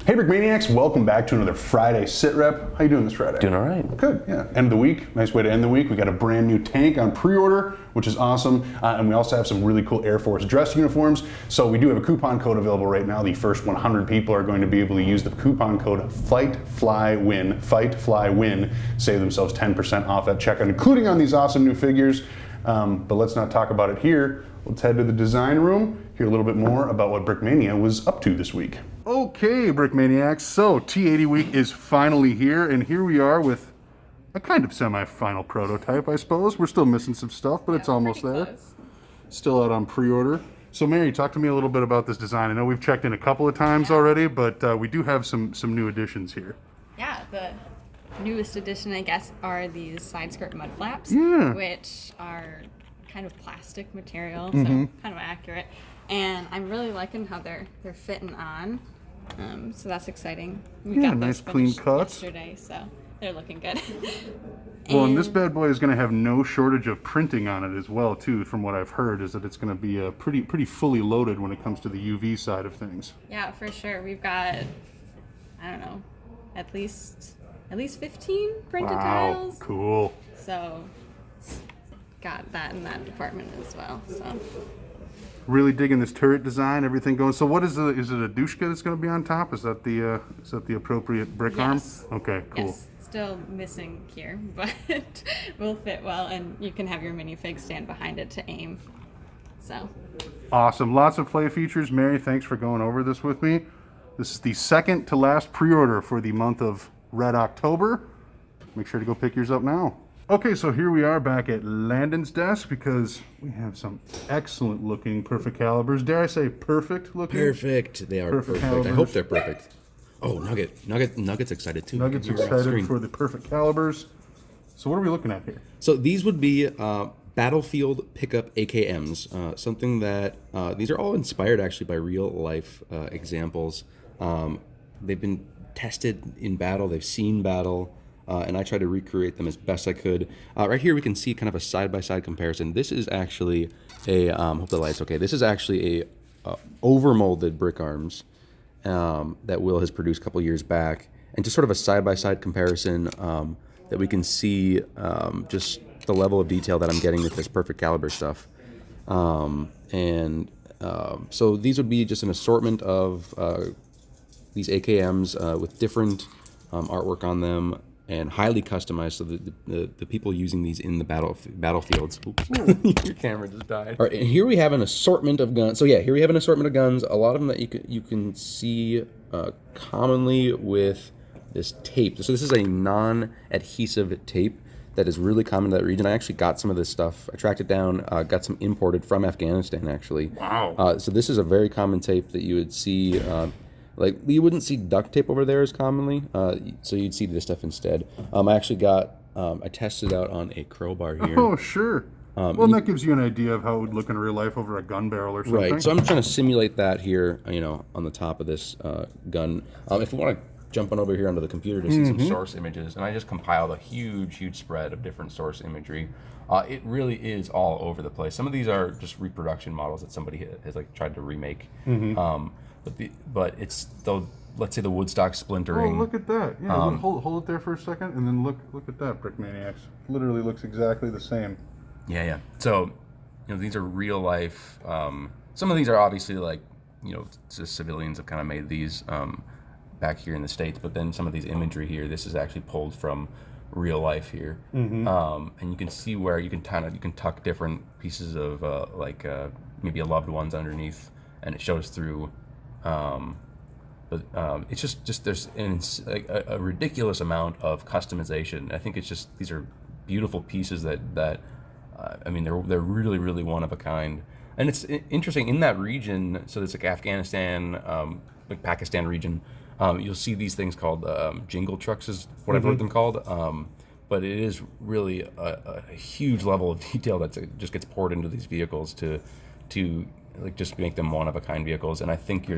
Hey Brickmaniacs, welcome back to another Friday SitRep. How you doing this Friday? Doing all right. Good, yeah. End of the week, nice way to end the week. We got a brand new tank on pre-order, which is awesome. And we also have some really cool Air Force dress uniforms. So we do have a coupon code available right now. The first 100 people are going to be able to use the coupon code FIGHTFLYWIN, FIGHTFLYWIN, save themselves 10% off at checkout, including on these awesome new figures. But let's not talk about it here. Let's head to the design room, hear a little bit more about what Brickmania was up to this week. Okay, Brickmaniacs, so T80 week is finally here, and here we are with a kind of semi-final prototype, I suppose. We're still missing some stuff, but it's almost there. Close. Still out on pre-order. So Mary, talk to me a little bit about this design. I know we've checked in a couple of times already, but we do have some new additions here. Yeah, the newest addition, I guess, are these side skirt mud flaps, which are kind of plastic material, so kind of accurate. And I'm really liking how they're fitting on. So that's exciting. We got nice those clean finished cuts. yesterday, so they're looking good. Well, and this bad boy is going to have no shortage of printing on it as well, too. From what I've heard, is that it's going to be pretty fully loaded when it comes to the UV side of things. Yeah, for sure. We've got, I don't know, at least 15 printed tiles. Cool. So got that in that department as well. So. Really digging this turret design, everything going. So what is it? Is it a Dushka that's going to be on top? Is that the appropriate brick arm? Okay, cool. Yes, still missing here, but will fit well, and you can have your minifig stand behind it to aim. So Awesome. Lots of play features. Mary, thanks for going over this with me. This is the second to last pre-order for the month of Red October. Make sure to go pick yours up now. Okay, so here we are back at Landon's desk because we have some excellent looking perfect calibers. Dare I say perfect looking? Perfect. They are perfect. Calibers. I hope they're perfect. Oh, Nugget's excited too. Nugget's You're off excited screen. for the perfect calibers. So what are we looking at here? So these would be battlefield pickup AKMs. Something that these are all inspired actually by real life examples. They've been tested in battle. They've seen battle. And I tried to recreate them as best I could. Right here we can see kind of a side-by-side comparison. This is actually a, hope the light's okay, this is actually a over-molded brick arms that Will has produced a couple years back. And just sort of a side-by-side comparison that we can see just the level of detail that I'm getting with this perfect caliber stuff. So these would be just an assortment of these AKMs with different artwork on them, and highly customized, so the people using these in the battlefields. Oops. Your camera just died. All right, and here we have an assortment of guns. So yeah, here we have an assortment of guns. A lot of them that you can see commonly with this tape. So this is a non-adhesive tape that is really common to that region. I actually got some of this stuff. I tracked it down. Got some imported from Afghanistan actually. Wow. So this is a very common tape that you would see. Like, you wouldn't see duct tape over there as commonly, so you'd see this stuff instead. I actually got, I tested out on a crowbar here. Oh, sure. Well, that gives you an idea of how it would look in real life over a gun barrel or something. Right, so I'm trying to simulate that here, on the top of this gun. If we want to jump on over here onto the computer to see some Source images, and I just compiled a huge spread of different source imagery. It really is all over the place. Some of these are just reproduction models that somebody has like tried to remake. But it's the, let's say, the Woodstock splintering. Oh, look at that. Yeah, hold it there for a second, and then look at that, Brickmaniacs. Literally looks exactly the same. Yeah. So, these are real life. Some of these are obviously like, just civilians have kind of made these back here in the States, but then some of these imagery here, this is actually pulled from real life here. And you can see where you can tuck different pieces of maybe a loved one's underneath, and it shows through. It's just there's a ridiculous amount of customization. I think it's just, these are beautiful pieces that I mean, they're really one of a kind. And it's interesting in that region. So it's like Afghanistan, like Pakistan region. You'll see these things called jingle trucks is what I've heard them called. But it is really a huge level of detail that just gets poured into these vehicles to like just make them one of a kind vehicles. And I think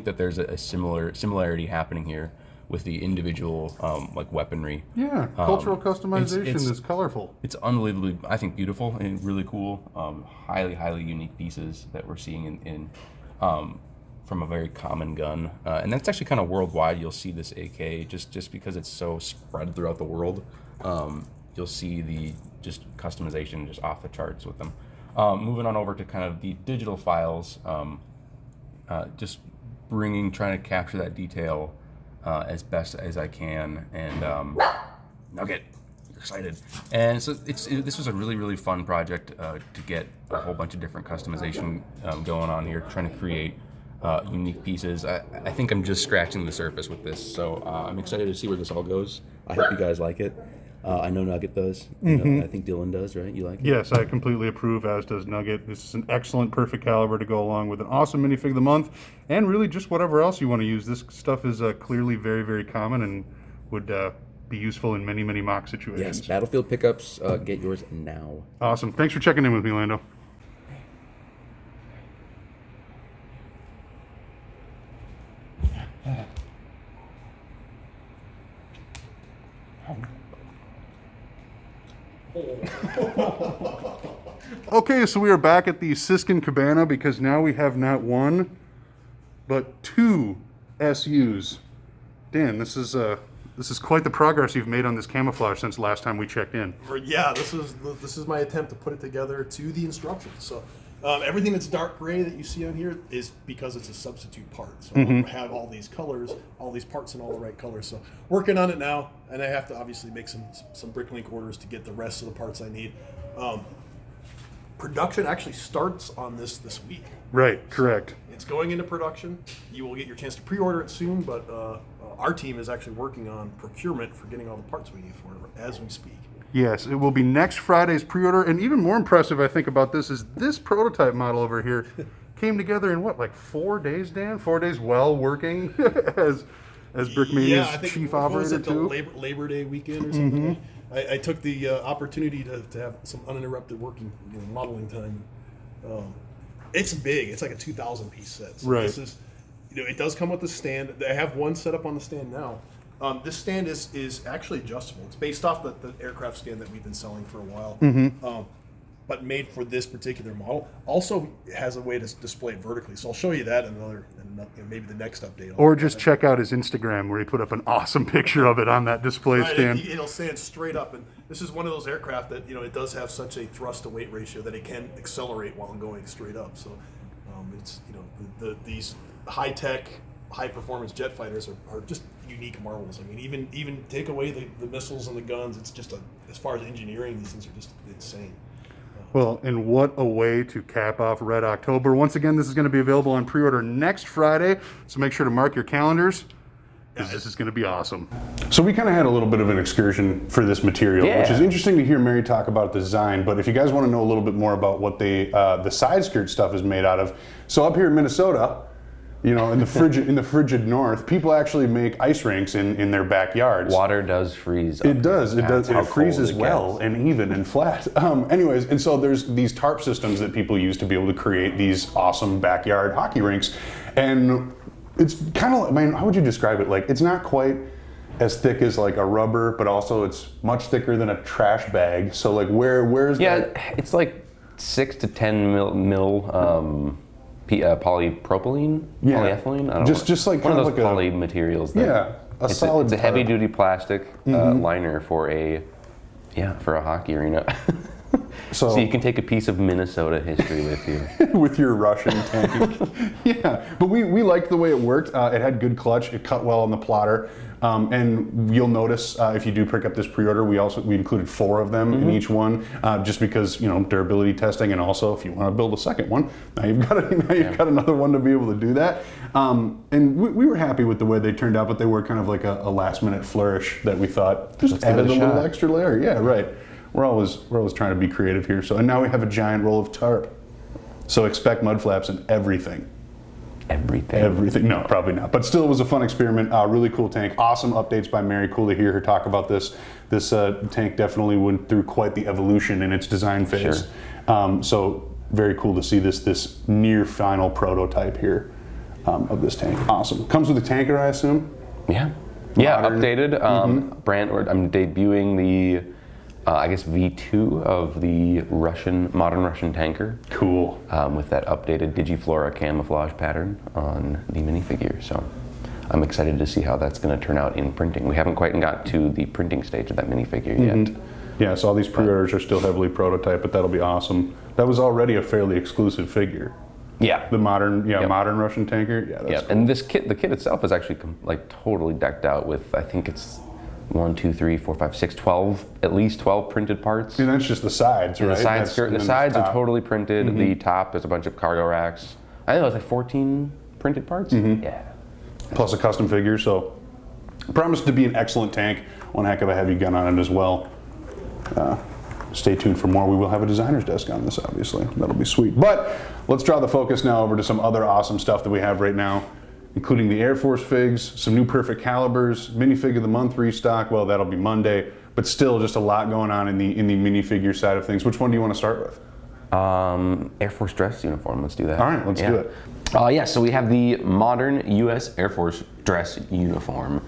that there's a similarity happening here with the individual like weaponry. Yeah, cultural customization is colorful. It's unbelievably, I think, beautiful and really cool. Highly unique pieces that we're seeing in from a very common gun, and that's actually kind of worldwide. You'll see this AK just because it's so spread throughout the world. You'll see the just customization just off the charts with them. Moving on over to kind of the digital files, just trying to capture that detail as best as I can. And Nugget, you're excited. And so this was a really fun project to get a whole bunch of different customization going on here, trying to create unique pieces. I think I'm just scratching the surface with this, so I'm excited to see where this all goes. I hope you guys like it. I know Nugget does. I think Dylan does, right? You like it? Yes, I completely approve, as does Nugget. This is an excellent, perfect caliber to go along with an awesome minifig of the month, and really just whatever else you want to use. This stuff is clearly very common and would be useful in many mock situations. Yes, Battlefield pickups, get yours now. Awesome. Thanks for checking in with me, Lando. Okay, so we are back at the Siskin Cabana because now we have not one, but two SUs. Dan, this is quite the progress you've made on this camouflage since last time we checked in. Yeah, this is my attempt to put it together to the instructions. So everything that's dark gray that you see on here is because it's a substitute part. So I don't have all these colors, all these parts in all the right colors. So working on it now, and I have to obviously make some Bricklink orders to get the rest of the parts I need. Production actually starts on this week. Right, correct. It's going into production. You will get your chance to pre-order it soon, but our team is actually working on procurement for getting all the parts we need for it as we speak. Yes, it will be next Friday's pre-order, and even more impressive, I think, about this is this prototype model over here came together in what, like 4 days, Dan? 4 days while working as Brickmania's chief operator too? Labor Day weekend or something. I took the opportunity to have some uninterrupted working, modeling time. It's big. It's like a 2,000 piece set. So right. This is, it does come with a stand. I have one set up on the stand now. This stand is actually adjustable. It's based off the aircraft stand that we've been selling for a while, but made for this particular model. Also has a way to display it vertically. So I'll show you that in maybe the next update. Or just check out his Instagram where he put up an awesome picture of it on that display stand. It'll stand straight up, and this is one of those aircraft that it does have such a thrust to weight ratio that it can accelerate while going straight up. So it's these high tech, high performance jet fighters are just unique marvels. I mean, even take away the missiles and the guns, it's just as far as engineering, these things are just insane. Well, and what a way to cap off Red October. Once again, this is going to be available on pre-order next Friday, so make sure to mark your calendars, because this is going to be awesome. So we kind of had a little bit of an excursion for this material, which is interesting to hear Mary talk about design, but if you guys want to know a little bit more about what the side skirt stuff is made out of, so up here in Minnesota, in the frigid north, people actually make ice rinks in their backyards. Water does freeze. It does. It does. It freezes it well and even and flat. Anyways, and so there's these tarp systems that people use to be able to create these awesome backyard hockey rinks, and it's kind of. I mean, how would you describe it? Like, it's not quite as thick as like a rubber, but also it's much thicker than a trash bag. So like, where's that? Yeah, it's like 6 to 10 mil. Polypropylene, polyethylene. I don't know. Just like one of those like poly materials. It's solid. It's a heavy duty plastic liner for a hockey arena. So you can take a piece of Minnesota history with you. With your Russian tank. Yeah, but we liked the way it worked. It had good clutch. It cut well on the plotter. And you'll notice if you do pick up this pre-order, we included 4 of them in each one, just because durability testing, and also if you want to build a second one, now you've got another one to be able to do that. And we were happy with the way they turned out, but they were kind of like a last-minute flourish that we thought just added a little extra layer. Yeah, right. We're always trying to be creative here. So, and now we have a giant roll of tarp. So expect mud flaps and everything. Everything. No, probably not. But still, it was a fun experiment. Really cool tank. Awesome updates by Mary. Cool to hear her talk about this. This tank definitely went through quite the evolution in its design phase. Sure. So very cool to see this near final prototype here of this tank. Awesome. Comes with a tanker, I assume. Yeah. Yeah. Modern. Updated. I'm debuting I guess V2 of the modern Russian tanker. Cool. With that updated Digiflora camouflage pattern on the minifigure. So I'm excited to see how that's going to turn out in printing. We haven't quite got to the printing stage of that minifigure yet. Yeah, so all these pre-orders are still heavily prototype, but that'll be awesome. That was already a fairly exclusive figure. Yeah. The modern Russian tanker. Yeah, that's cool. And the kit itself is actually like totally decked out with, I think it's 1, 2, 3, 4, 5, 6, 12, at least 12 printed parts. And that's just the sides, right? The sides are totally printed. The top is a bunch of cargo racks. I think it was like 14 printed parts. Yeah. Plus a custom figure, so promised to be an excellent tank. One heck of a heavy gun on it as well. Stay tuned for more. We will have a designer's desk on this, obviously. That'll be sweet. But let's draw the focus now over to some other awesome stuff that we have right now, including the Air Force figs, some new perfect calibers, minifigure of the month restock. Well, that'll be Monday, but still just a lot going on in the minifigure side of things. Which one do you want to start with? Air Force dress uniform. Let's do that. All right, let's do it. Yeah, so we have the modern U.S. Air Force dress uniform,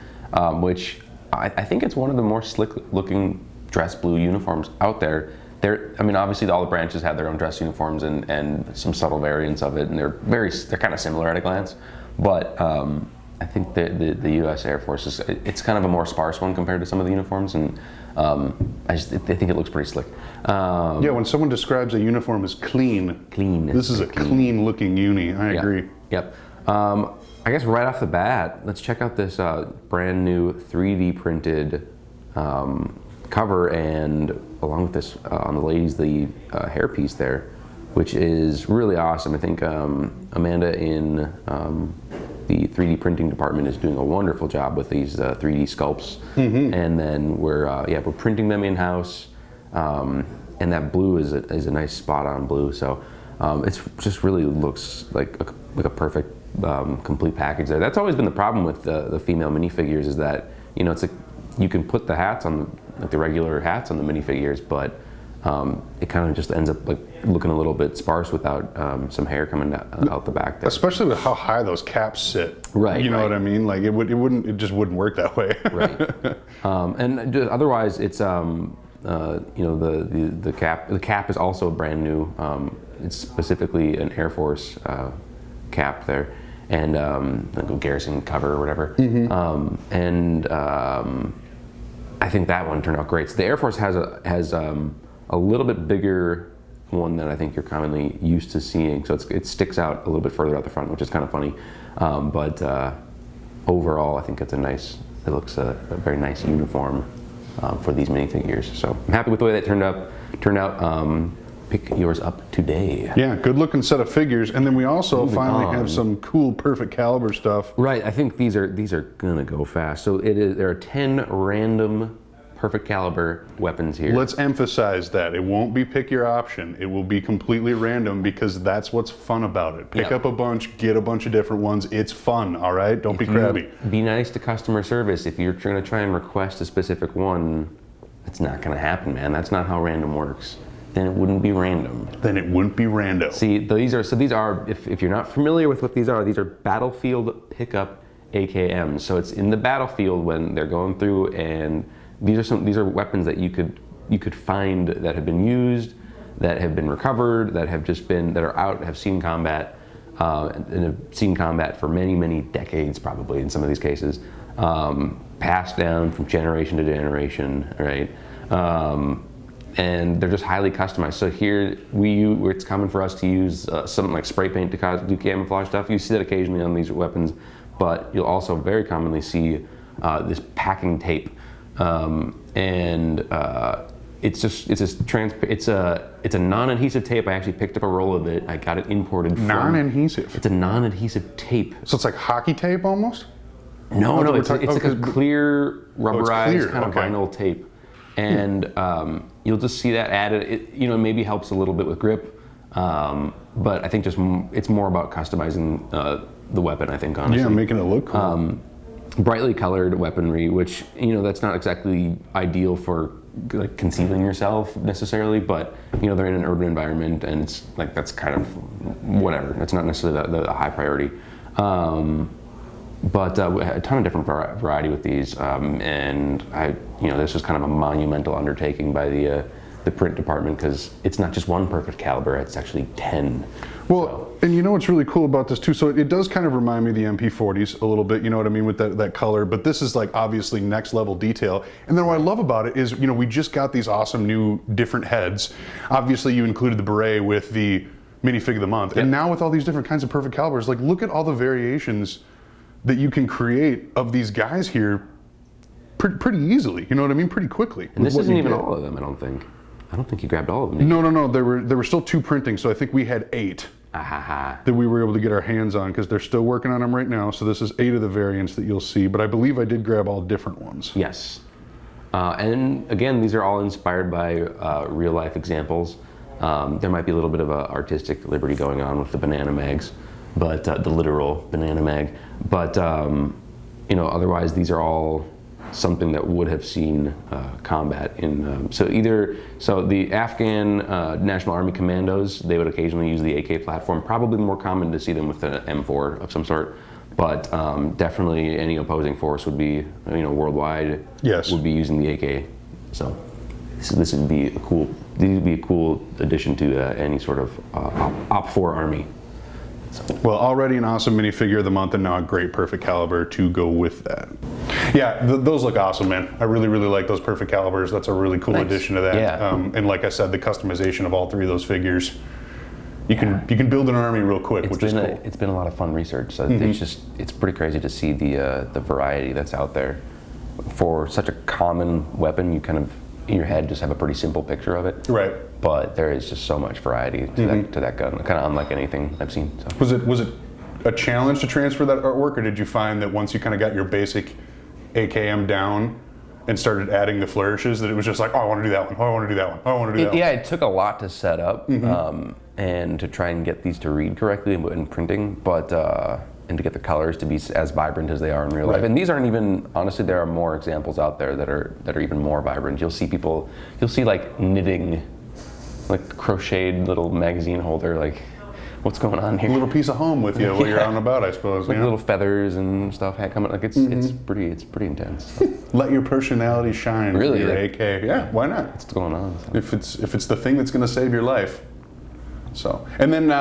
which I think it's one of the more slick-looking dress blue uniforms out there. I mean, obviously all the branches have their own dress uniforms and some subtle variants of it, and they're kind of similar at a glance. But I think the U.S. Air Force it's kind of a more sparse one compared to some of the uniforms, and I think it looks pretty slick. Yeah, when someone describes a uniform as clean, this is a clean-looking uni. I agree. Yep. I guess right off the bat, let's check out this brand new 3D printed cover, and along with this on the ladies, the hairpiece there, which is really awesome. I think Amanda in the 3D printing department is doing a wonderful job with these 3D sculpts, and then we're printing them in house, and that blue is a nice spot on blue. So it's just really looks like a perfect complete package there. That's always been the problem with the female minifigures, is that it's like you can put the hats on the regular hats on the minifigures, but it kind of just ends up like looking a little bit sparse without some hair coming out the back there. Especially with how high those caps sit. Right. You know what I mean? Like it just wouldn't work that way. Right. And otherwise, it's the cap is also brand new. It's specifically an Air Force cap there, and like a Garrison cover or whatever. I think that one turned out great. So the Air Force has a little bit bigger one than I think you're commonly used to seeing. So it sticks out a little bit further out the front, which is kind of funny. But overall, I think it looks a very nice uniform for these minifigures. So I'm happy with the way that turned out. Pick yours up today. Yeah, good looking set of figures, and then we also finally have some cool perfect caliber stuff. Right, I think these are gonna go fast. So there are 10 random perfect caliber weapons here. Let's emphasize that it won't be pick your option. It will be completely random, because that's what's fun about it. Pick up a bunch, get a bunch of different ones. It's fun, all right? Don't be crabby. Be nice to customer service. If you're gonna try and request a specific one, it's not gonna happen, man. That's not how random works. Then it wouldn't be random. See, these are, if you're not familiar with what these are battlefield pickup AKMs. So it's in the battlefield when they're going through, and these are weapons that you could find that have been used, that have been recovered, that are out, have seen combat, and have seen combat for many, many decades, probably in some of these cases, passed down from generation to generation, right? And they're just highly customized. So here it's common for us to use something like spray paint to do camouflage stuff. You see that occasionally on these weapons, but you'll also very commonly see this packing tape, and it's a non-adhesive tape. I actually picked up a roll of it. I got it imported. Non-adhesive. It's a non-adhesive tape. So it's like hockey tape almost. No, it's like a clear rubberized kind of vinyl tape. And you'll just see that added. It maybe helps a little bit with grip, but I think it's more about customizing the weapon. I think, honestly, yeah, making it look cool. Brightly colored weaponry, which that's not exactly ideal for like concealing yourself necessarily, but they're in an urban environment, and it's like that's kind of whatever. That's not necessarily the high priority. But a ton of different variety with these, and this is kind of a monumental undertaking by the print department, because it's not just one perfect caliber; it's actually 10. Well, and you know what's really cool about this too? So it does kind of remind me of the MP40s a little bit, you know what I mean, with that color, but this is like obviously next level detail. And then what I love about it is, we just got these awesome new different heads. Obviously you included the beret with the minifig of the month. Yep. And now with all these different kinds of perfect calibers, like look at all the variations that you can create of these guys here pretty easily, you know what I mean, pretty quickly. And this isn't even all of them, I don't think. I don't think you grabbed all of them. No. There were still 2 printing, so I think we had 8 that we were able to get our hands on, because they're still working on them right now. So this is 8 of the variants that you'll see, but I believe I did grab all different ones. Yes. And again, these are all inspired by real life examples. There might be a little bit of a artistic liberty going on with the banana mags, but the literal banana mag. But otherwise these are all something that would have seen combat in. So the Afghan National Army Commandos, they would occasionally use the AK platform. Probably more common to see them with an M4 of some sort. But definitely any opposing force would be, worldwide, yes, would be using the AK. So this would be a cool addition to any sort of Op4 army. Well, already an awesome minifigure of the month, and now a great perfect caliber to go with that. Yeah, those look awesome, man. I really, really like those perfect calibers. That's a really cool addition to that. Yeah. And like I said, the customization of all 3 of those figures, you can build an army real quick, which is cool. It's been a lot of fun research. So it's pretty crazy to see the variety that's out there. For such a common weapon, you kind of in your head just have a pretty simple picture of it. Right. But there is just so much variety to that gun, kind of unlike anything I've seen. So. Was it a challenge to transfer that artwork, or did you find that once you kind of got your basic AKM down and started adding the flourishes, that it was just like, oh, I want to do that one, oh, I want to do that one, oh, I want to do that one? Yeah, it took a lot to set up and to try and get these to read correctly in printing, but and to get the colors to be as vibrant as they are in real life. And these aren't even, honestly, there are more examples out there that are even more vibrant. You'll see like knitting, like crocheted little magazine holder, like what's going on here? A little piece of home with you while you're out and about, I suppose. Like little feathers and stuff coming. Like it's pretty intense. So. Let your personality shine. Really, with your AK. Yeah, why not? What's going on? So. If it's the thing that's going to save your life. So, and then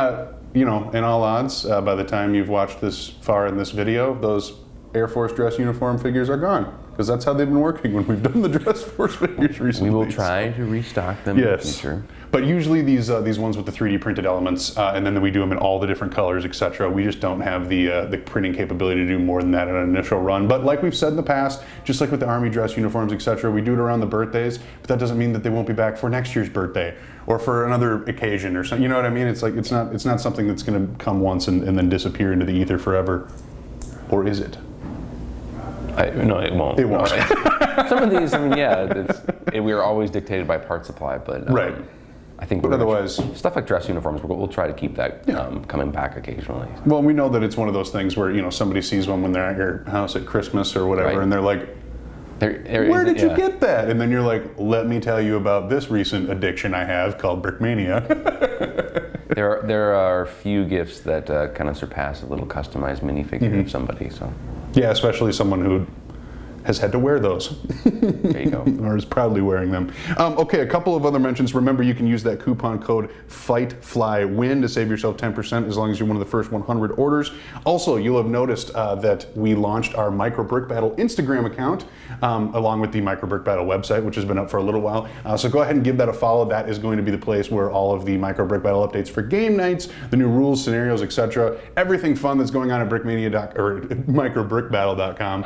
in all odds, by the time you've watched this far in this video, those Air Force dress uniform figures are gone, because that's how they've been working when we've done the dress force figures recently. We will try to restock them in the future. But usually these ones with the 3D printed elements, and then we do them in all the different colors, etc. We just don't have the printing capability to do more than that in an initial run. But like we've said in the past, just like with the Army dress uniforms, etc., we do it around the birthdays, but that doesn't mean that they won't be back for next year's birthday or for another occasion or something. You know what I mean? It's like it's not something that's going to come once and then disappear into the ether forever. Or is it? No, it won't. It won't. Some of these, we are always dictated by part supply, but right. I think otherwise, stuff like dress uniforms, we'll try to keep that coming back occasionally. Well, we know that it's one of those things where somebody sees one when they're at your house at Christmas or whatever, and they're like, "Where did you get that?" And then you're like, "Let me tell you about this recent addiction I have called Brickmania." There are a few gifts that kind of surpass a little customized minifigure of somebody. So yeah, especially someone who has had to wear those. There you go. Or is proudly wearing them. Okay, a couple of other mentions. Remember, you can use that coupon code FIGHTFLYWIN to save yourself 10% as long as you're one of the first 100 orders. Also, you'll have noticed that we launched our Micro Brick Battle Instagram account along with the Micro Brick Battle website, which has been up for a little while. So go ahead and give that a follow. That is going to be the place where all of the Micro Brick Battle updates for game nights, the new rules, scenarios, etc., everything fun that's going on at microbrickbattle.com.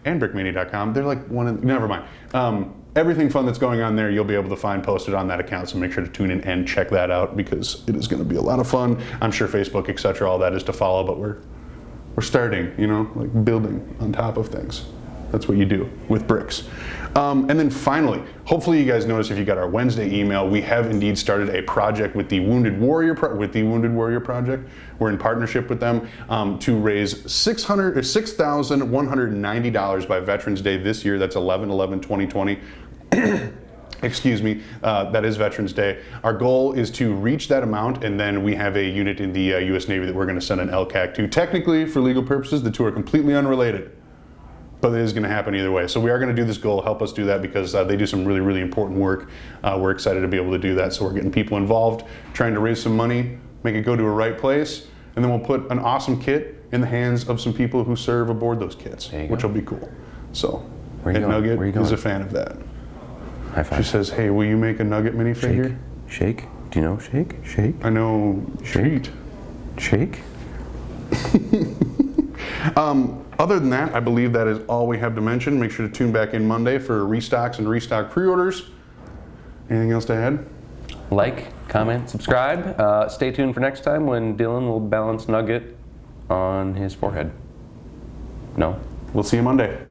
and brickmania.com, they're like never mind. Everything fun that's going on there, you'll be able to find posted on that account, so make sure to tune in and check that out, because it is going to be a lot of fun. I'm sure Facebook, etc., all that is to follow, but we're starting, like building on top of things. That's what you do with bricks. And then finally, hopefully you guys noticed if you got our Wednesday email, we have indeed started a project with the Wounded Warrior Project. We're in partnership with them to raise $6,190 by Veterans Day this year. That's 11/11/2020. excuse me, that is Veterans Day. Our goal is to reach that amount, and then we have a unit in the U.S. Navy that we're going to send an LCAC to. Technically, for legal purposes, the two are completely unrelated, but it is going to happen either way. So we are going to do this goal, help us do that, because they do some really, really important work. We're excited to be able to do that, so we're getting people involved, trying to raise some money, make it go to a right place, and then we'll put an awesome kit in the hands of some people who serve aboard those kits, which will be cool. So, Where you and going? Nugget Where you is going? a fan of that. High five. She says, hey, will you make a Nugget minifigure? Shake. Shake. Do you know shake? Shake. I know treat. Shake. Other than that, I believe that is all we have to mention. Make sure to tune back in Monday for restocks and restock pre-orders. Anything else to add? Like, comment, subscribe. Stay tuned for next time when Dylan will balance Nugget on his forehead. No? We'll see you Monday.